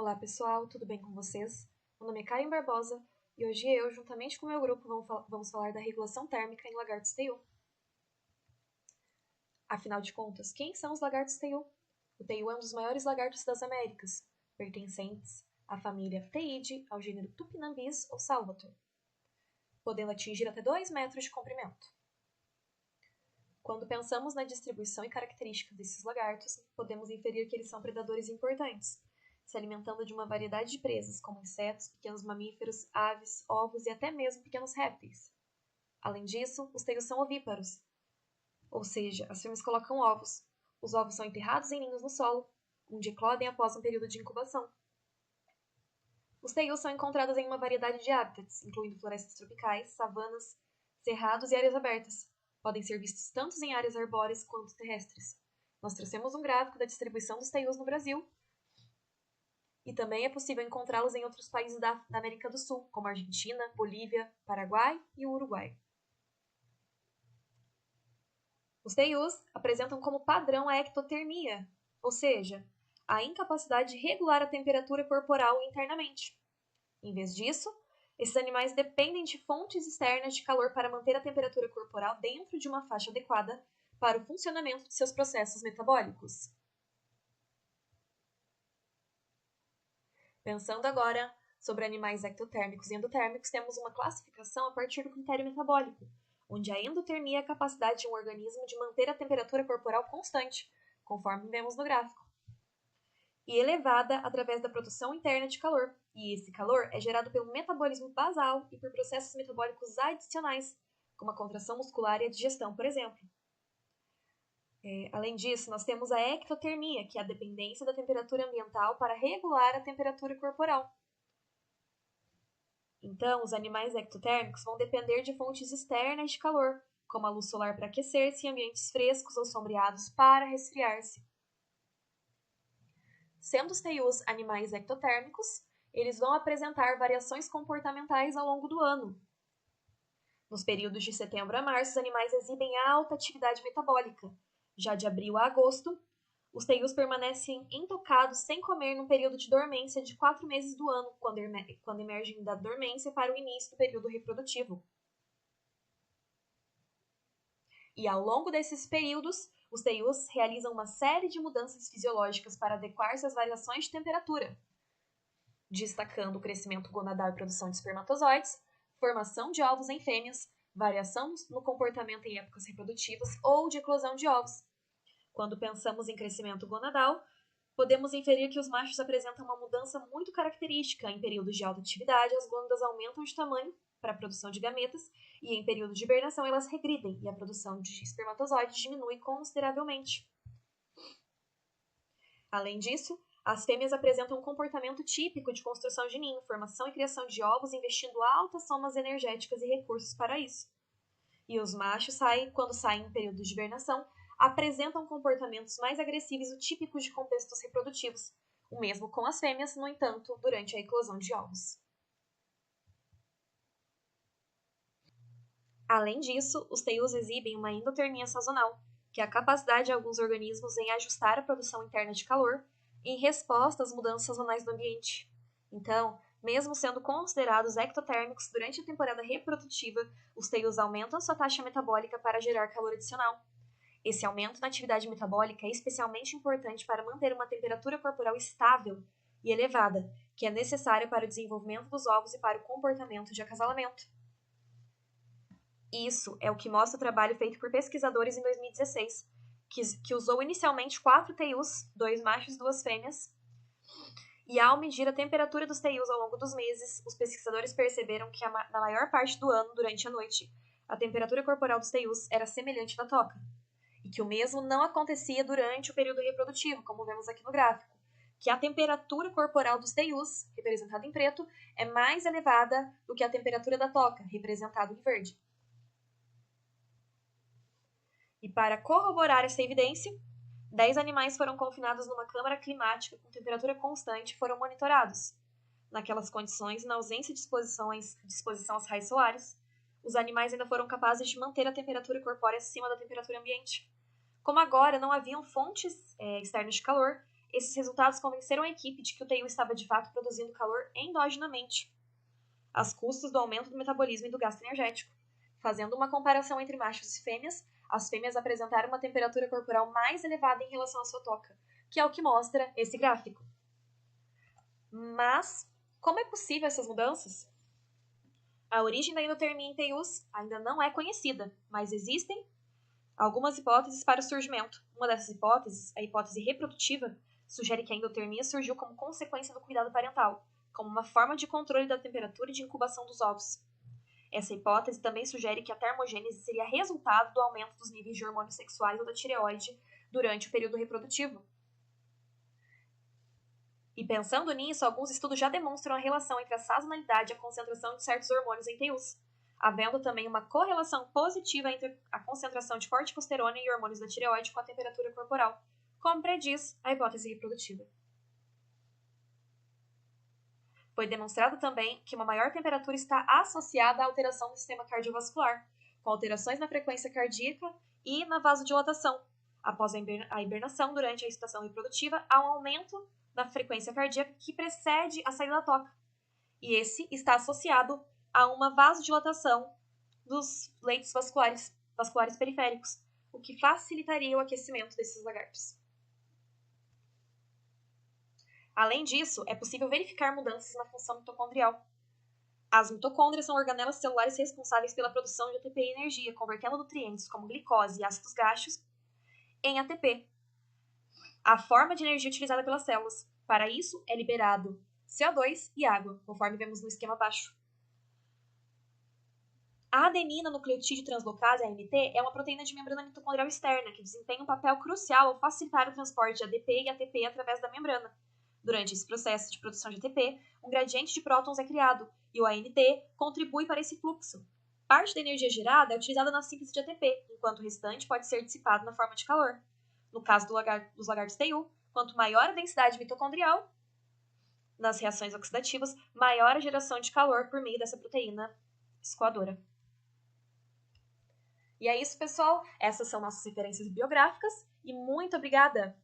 Olá pessoal, tudo bem com vocês? Meu nome é Karen Barbosa e hoje eu, juntamente com o meu grupo, vamos falar da regulação térmica em lagartos teiu. Afinal de contas, quem são os lagartos teiu? O teiu é um dos maiores lagartos das Américas, pertencentes à família Teiidae, ao gênero Tupinambis ou Salvator, podendo atingir até 2 metros de comprimento. Quando pensamos na distribuição e características desses lagartos, podemos inferir que eles são predadores importantes, se alimentando de uma variedade de presas, como insetos, pequenos mamíferos, aves, ovos e até mesmo pequenos répteis. Além disso, os teios são ovíparos, ou seja, as fêmeas colocam ovos. Os ovos são enterrados em ninhos no solo, onde eclodem após um período de incubação. Os teios são encontrados em uma variedade de hábitats, incluindo florestas tropicais, savanas, cerrados e áreas abertas. Podem ser vistos tanto em áreas arbóreas quanto terrestres. Nós trouxemos um gráfico da distribuição dos teius no Brasil, e também é possível encontrá-los em outros países da América do Sul, como Argentina, Bolívia, Paraguai e o Uruguai. Os teius apresentam como padrão a ectotermia, ou seja, a incapacidade de regular a temperatura corporal internamente. Em vez disso, esses animais dependem de fontes externas de calor para manter a temperatura corporal dentro de uma faixa adequada para o funcionamento de seus processos metabólicos. Pensando agora sobre animais ectotérmicos e endotérmicos, temos uma classificação a partir do critério metabólico, onde a endotermia é a capacidade de um organismo de manter a temperatura corporal constante, conforme vemos no gráfico, e elevada através da produção interna de calor, e esse calor é gerado pelo metabolismo basal e por processos metabólicos adicionais, como a contração muscular e a digestão, por exemplo. Além disso, nós temos a ectotermia, que é a dependência da temperatura ambiental para regular a temperatura corporal. Então, os animais ectotérmicos vão depender de fontes externas de calor, como a luz solar para aquecer-se em ambientes frescos ou sombreados para resfriar-se. Sendo os teius animais ectotérmicos, eles vão apresentar variações comportamentais ao longo do ano. Nos períodos de setembro a março, os animais exibem alta atividade metabólica. Já de abril a agosto, os teius permanecem intocados sem comer num período de dormência de 4 meses do ano, quando emergem da dormência para o início do período reprodutivo. E ao longo desses períodos, os teius realizam uma série de mudanças fisiológicas para adequar-se às variações de temperatura, destacando o crescimento gonadal e produção de espermatozoides, formação de ovos em fêmeas, variação no comportamento em épocas reprodutivas ou de eclosão de ovos. Quando pensamos em crescimento gonadal, podemos inferir que os machos apresentam uma mudança muito característica. Em períodos de alta atividade, as glândulas aumentam de tamanho para a produção de gametas, e em períodos de hibernação elas regridem e a produção de espermatozoides diminui consideravelmente. Além disso, as fêmeas apresentam um comportamento típico de construção de ninho, formação e criação de ovos, investindo altas somas energéticas e recursos para isso. E os machos, quando saem em período de hibernação, apresentam comportamentos mais agressivos e típicos de contextos reprodutivos, o mesmo com as fêmeas, no entanto, durante a eclosão de ovos. Além disso, os teius exibem uma endotermia sazonal, que é a capacidade de alguns organismos em ajustar a produção interna de calor em resposta às mudanças sazonais do ambiente. Então, mesmo sendo considerados ectotérmicos durante a temporada reprodutiva, os teius aumentam sua taxa metabólica para gerar calor adicional. Esse aumento na atividade metabólica é especialmente importante para manter uma temperatura corporal estável e elevada, que é necessária para o desenvolvimento dos ovos e para o comportamento de acasalamento. Isso é o que mostra o trabalho feito por pesquisadores em 2016, que usou inicialmente 4 teius, 2 machos e 2 fêmeas, e ao medir a temperatura dos teius ao longo dos meses, os pesquisadores perceberam que na maior parte do ano, durante a noite, a temperatura corporal dos teius era semelhante à da toca, e que o mesmo não acontecia durante o período reprodutivo, como vemos aqui no gráfico, que a temperatura corporal dos teius, representada em preto, é mais elevada do que a temperatura da toca, representada em verde. E para corroborar essa evidência, 10 animais foram confinados numa câmara climática com temperatura constante e foram monitorados. Naquelas condições, na ausência de exposição aos raios solares, os animais ainda foram capazes de manter a temperatura corpórea acima da temperatura ambiente. Como agora não haviam fontes externas de calor, Esses resultados convenceram a equipe de que o TEIU estava de fato produzindo calor endogenamente, às custas do aumento do metabolismo e do gasto energético. Fazendo uma comparação entre machos e fêmeas, as fêmeas apresentaram uma temperatura corporal mais elevada em relação à sua toca, que é o que mostra esse gráfico. Mas, como é possível essas mudanças? A origem da endotermia em TEIUs ainda não é conhecida, mas existem algumas hipóteses para o surgimento. Uma dessas hipóteses, a hipótese reprodutiva, sugere que a endotermia surgiu como consequência do cuidado parental, como uma forma de controle da temperatura e de incubação dos ovos. Essa hipótese também sugere que a termogênese seria resultado do aumento dos níveis de hormônios sexuais ou da tireoide durante o período reprodutivo. E pensando nisso, alguns estudos já demonstram a relação entre a sazonalidade e a concentração de certos hormônios em TEIUs, havendo também uma correlação positiva entre a concentração de corticosterona e hormônios da tireoide com a temperatura corporal, como prediz a hipótese reprodutiva. Foi demonstrado também que uma maior temperatura está associada à alteração do sistema cardiovascular, com alterações na frequência cardíaca e na vasodilatação. Após a hibernação, durante a estação reprodutiva, há um aumento da frequência cardíaca que precede a saída da toca. E esse está associado a uma vasodilatação dos leitos vasculares periféricos, o que facilitaria o aquecimento desses lagartos. Além disso, é possível verificar mudanças na função mitocondrial. As mitocôndrias são organelas celulares responsáveis pela produção de ATP e energia, convertendo nutrientes como glicose e ácidos graxos em ATP, a forma de energia utilizada pelas células. Para isso, é liberado CO2 e água, conforme vemos no esquema abaixo. A adenina nucleotídeo translocase, ANT, é uma proteína de membrana mitocondrial externa que desempenha um papel crucial ao facilitar o transporte de ADP e ATP através da membrana. Durante esse processo de produção de ATP, um gradiente de prótons é criado e o ANT contribui para esse fluxo. Parte da energia gerada é utilizada na síntese de ATP, enquanto o restante pode ser dissipado na forma de calor. No caso dos lagartos TEIU, quanto maior a densidade mitocondrial nas reações oxidativas, maior a geração de calor por meio dessa proteína escoadora. E é isso, pessoal. Essas são nossas referências bibliográficas e muito obrigada!